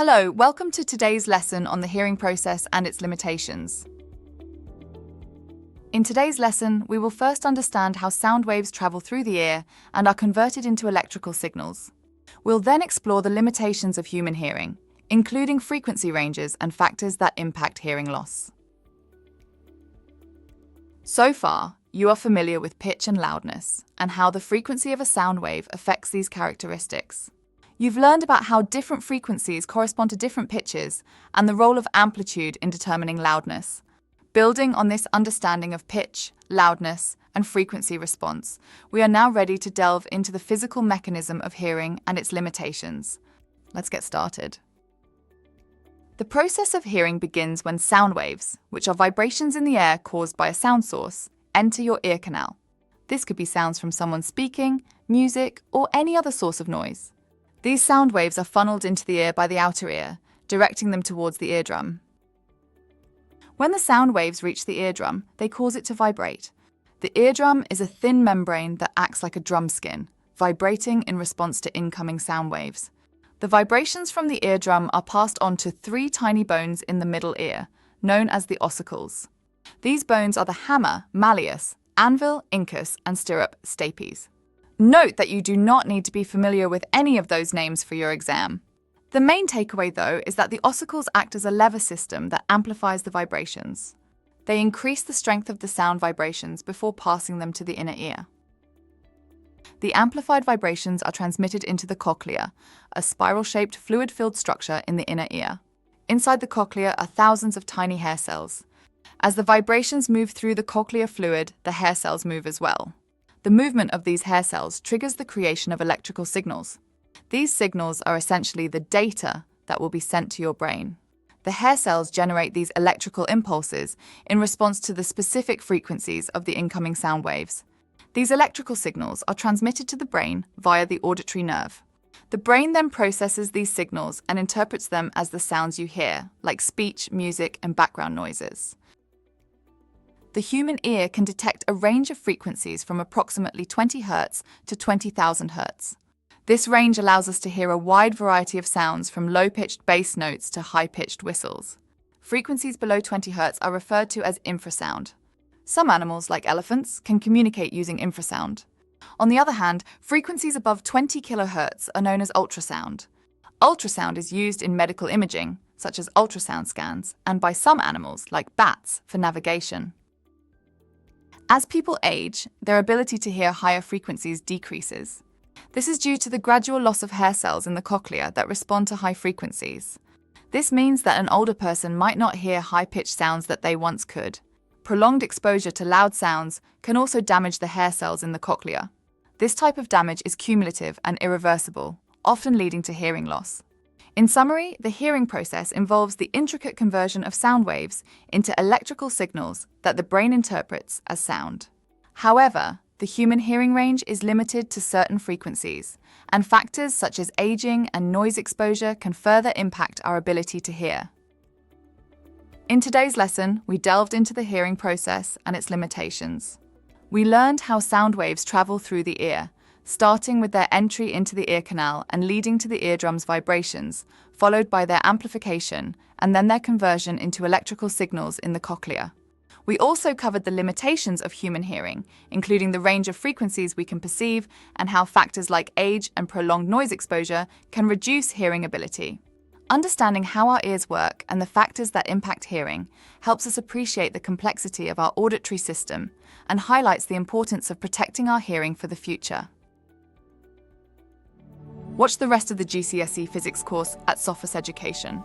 Hello, welcome to today's lesson on the hearing process and its limitations. In today's lesson, we will first understand how sound waves travel through the ear and are converted into electrical signals. We'll then explore the limitations of human hearing, including frequency ranges and factors that impact hearing loss. So far, you are familiar with pitch and loudness, and how the frequency of a sound wave affects these characteristics. You've learned about how different frequencies correspond to different pitches and the role of amplitude in determining loudness. Building on this understanding of pitch, loudness, and frequency response, we are now ready to delve into the physical mechanism of hearing and its limitations. Let's get started. The process of hearing begins when sound waves, which are vibrations in the air caused by a sound source, enter your ear canal. This could be sounds from someone speaking, music, or any other source of noise. These sound waves are funneled into the ear by the outer ear, directing them towards the eardrum. When the sound waves reach the eardrum, they cause it to vibrate. The eardrum is a thin membrane that acts like a drum skin, vibrating in response to incoming sound waves. The vibrations from the eardrum are passed on to 3 tiny bones in the middle ear, known as the ossicles. These bones are the hammer, malleus, anvil, incus, and stirrup, stapes. Note that you do not need to be familiar with any of those names for your exam. The main takeaway, though, is that the ossicles act as a lever system that amplifies the vibrations. They increase the strength of the sound vibrations before passing them to the inner ear. The amplified vibrations are transmitted into the cochlea, a spiral-shaped fluid-filled structure in the inner ear. Inside the cochlea are thousands of tiny hair cells. As the vibrations move through the cochlear fluid, the hair cells move as well. The movement of these hair cells triggers the creation of electrical signals. These signals are essentially the data that will be sent to your brain. The hair cells generate these electrical impulses in response to the specific frequencies of the incoming sound waves. These electrical signals are transmitted to the brain via the auditory nerve. The brain then processes these signals and interprets them as the sounds you hear, like speech, music, and background noises. The human ear can detect a range of frequencies from approximately 20 Hz to 20,000 Hz. This range allows us to hear a wide variety of sounds from low-pitched bass notes to high-pitched whistles. Frequencies below 20 Hz are referred to as infrasound. Some animals, like elephants, can communicate using infrasound. On the other hand, frequencies above 20 kHz are known as ultrasound. Ultrasound is used in medical imaging, such as ultrasound scans, and by some animals, like bats, for navigation. As people age, their ability to hear higher frequencies decreases. This is due to the gradual loss of hair cells in the cochlea that respond to high frequencies. This means that an older person might not hear high-pitched sounds that they once could. Prolonged exposure to loud sounds can also damage the hair cells in the cochlea. This type of damage is cumulative and irreversible, often leading to hearing loss. In summary, the hearing process involves the intricate conversion of sound waves into electrical signals that the brain interprets as sound. However, the human hearing range is limited to certain frequencies, and factors such as aging and noise exposure can further impact our ability to hear. In today's lesson, we delved into the hearing process and its limitations. We learned how sound waves travel through the ear, starting with their entry into the ear canal and leading to the eardrum's vibrations, followed by their amplification and then their conversion into electrical signals in the cochlea. We also covered the limitations of human hearing, including the range of frequencies we can perceive and how factors like age and prolonged noise exposure can reduce hearing ability. Understanding how our ears work and the factors that impact hearing helps us appreciate the complexity of our auditory system and highlights the importance of protecting our hearing for the future. Watch the rest of the GCSE physics course at Sophos Education.